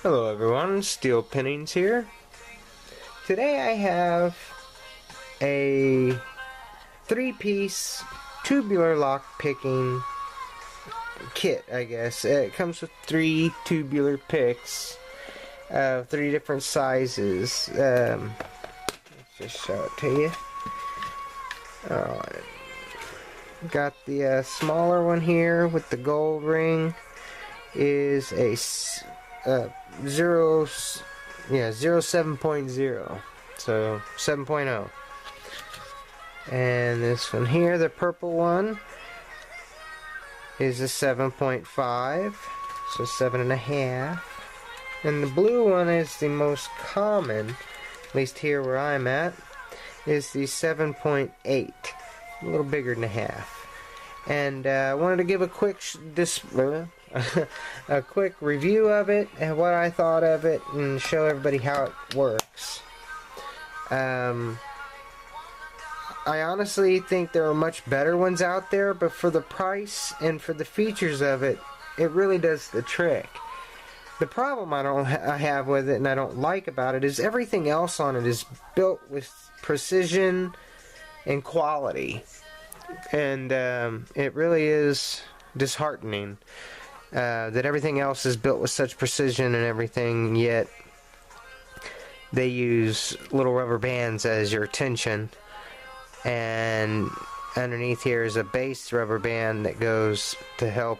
Hello everyone, Steel Pinnings here. Today I have a 3-piece tubular lock picking kit, I guess. It comes with 3 tubular picks of 3 different sizes. Let's just show it to you. Alright. Got the smaller one here with the gold ring. Is a 07.0, so 7.0. And this one here, the purple one, is a 7.5, so 7.5. And the blue one is the most common, at least here where I'm at, is the 7.8, a little bigger than a half. And I wanted to give a quick a quick review of it and what I thought of it, and show everybody how it works. I honestly think there are much better ones out there, but for the price and for the features of it, it really does the trick. The problem I have with it, and I don't like about it, is everything else on it is built with precision and quality. And it really is disheartening that everything else is built with such precision and everything, yet they use little rubber bands as your tension, and underneath here is a base rubber band that goes to help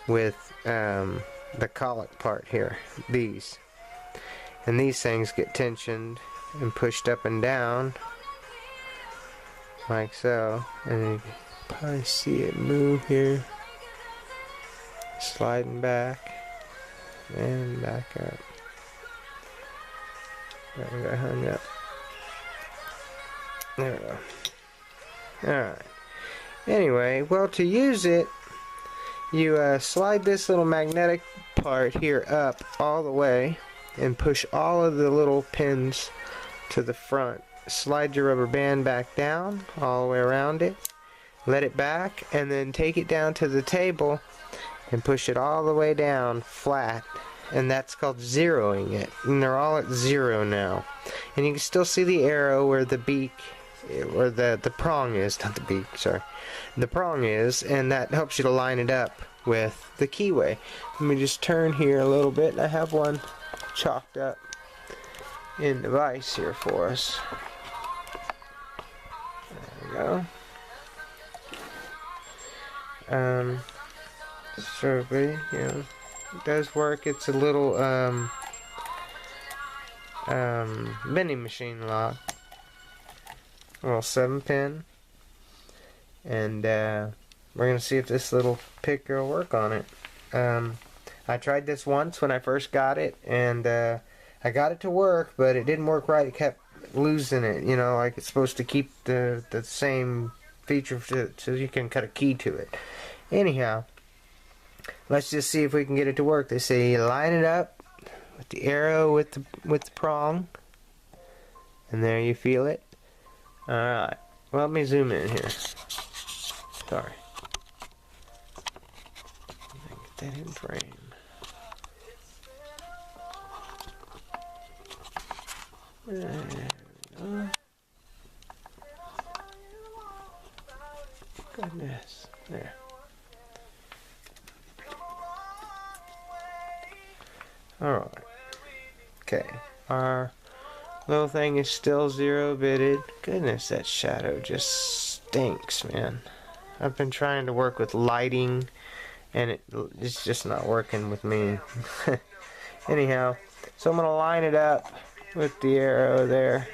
with the collet part here, and these things get tensioned and pushed up and down like so, and you can probably see it move here, sliding back and back up. There we go, hung up. There we go. Alright. Anyway, well, to use it, you slide this little magnetic part here up all the way and push all of the little pins to the front. Slide your rubber band back down all the way around it, let it back, and then take it down to the table and push it all the way down flat, and that's called zeroing it. And they're all at 0 now, and you can still see the arrow where the beak, or the prong is, not the beak, sorry, the prong is, and that helps you to line it up with the keyway. Let me just turn here a little bit. I have one chalked up in the vise here for us. There we go. So, you know, it does work. It's a little vending machine lock, well, 7-pin, and we're gonna see if this little picker will work on it. I tried this once when I first got it, and I got it to work, but it didn't work right. It kept losing it, you know, like it's supposed to keep the same feature so you can cut a key to it. Anyhow, let's just see if we can get it to work. They say line it up with the arrow with the prong, and there you feel it. Alright, well, let me zoom in here. Sorry. Get that in frame. There we go. Goodness. There. Alright. Okay. Our little thing is still 0-bitted. Goodness, that shadow just stinks, man. I've been trying to work with lighting, and it's just not working with me. Anyhow, so I'm going to line it up with the arrow there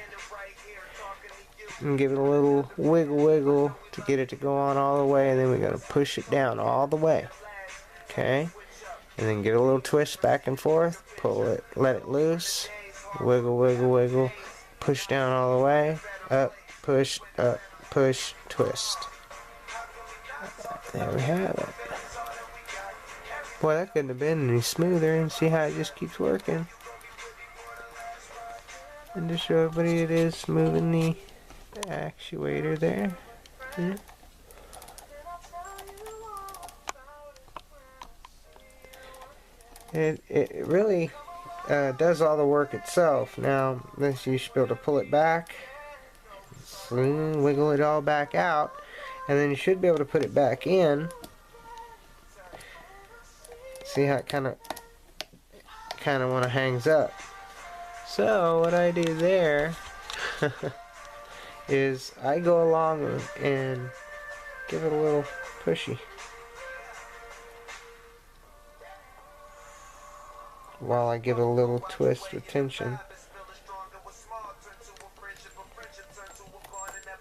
and give it a little wiggle to get it to go on all the way, and then we're going to push it down all the way. Okay, and then give it a little twist back and forth, pull it, let it loose, wiggle, push down all the way, up, push, twist. There we have it. Boy, that couldn't have been any smoother, and see how it just keeps working. And to show everybody, it is moving the actuator there. Yeah. It really does all the work itself. Now, this you should be able to pull it back, wiggle it all back out, and then you should be able to put it back in. See how it kind of when it hangs up. So what I do there is I go along and give it a little pushy while I give it a little twist with tension.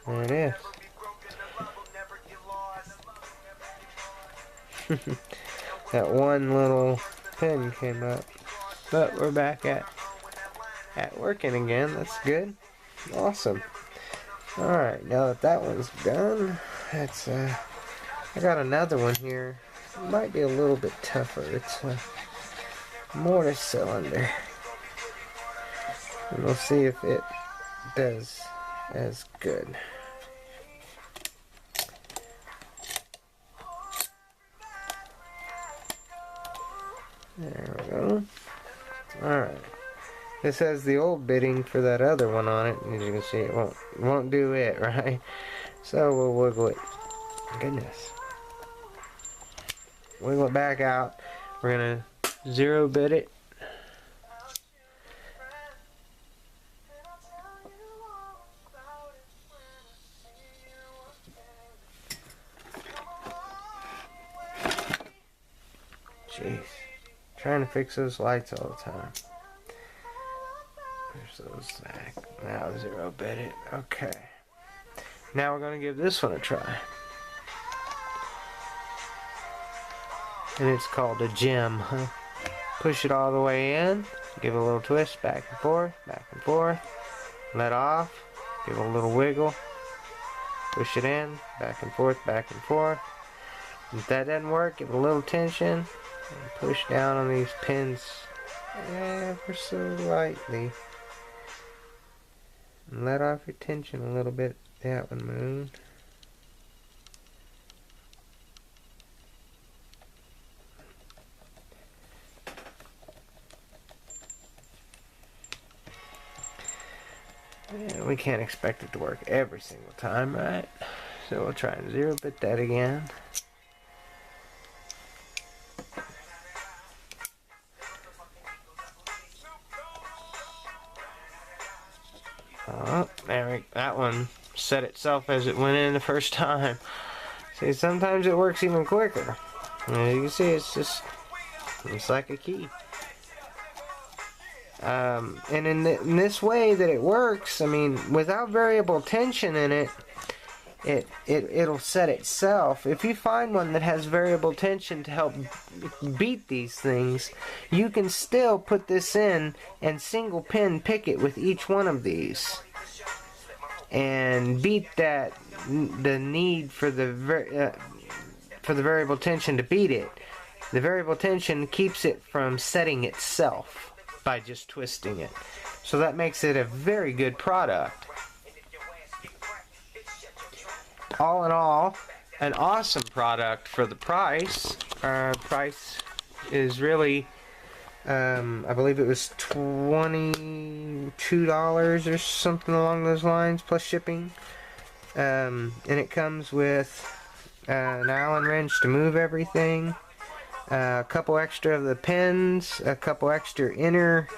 There it is. That one little pin came up, but we're back at working again. That's good. Awesome. Alright, now that that one's done, that's I got another one here. It might be a little bit tougher. It's a mortar cylinder, and we'll see if it does as good. There we go. Alright. This has the old bitting for that other one on it. As you can see, it won't do it, right? So we'll wiggle it. Goodness. Wiggle it back out. We're gonna 0 bit it. Jeez. Trying to fix those lights all the time. There's those back. Now 0 bit it. Okay. Now we're going to give this one a try. And it's called a gem. Push it all the way in. Give it a little twist back and forth, let off. Give it a little wiggle. Push it in, back and forth, If that doesn't work, give it a little tension. And push down on these pins ever so lightly. And let off your tension a little bit. That one moved. Yeah, we can't expect it to work every single time, right? So we'll try and 0 bit that again. Oh, that one set itself as it went in the first time. See, sometimes it works even quicker. As you can see, it's like a key. And in this way that it works, I mean, without variable tension in it, it'll set itself. If you find one that has variable tension to help beat these things, you can still put this in and single pin pick it with each one of these and beat the need for the variable tension to beat it. The variable tension keeps it from setting itself by just twisting it. So that makes it a very good product. All in all, an awesome product for the price. Price is really, I believe it was $22 or something along those lines, plus shipping. And it comes with an Allen wrench to move everything, a couple extra of the pins, a couple extra inner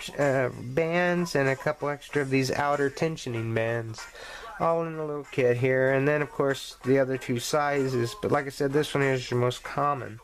bands, and a couple extra of these outer tensioning bands. All in a little kit here, and then of course the other two sizes, but like I said, this one here is your most common.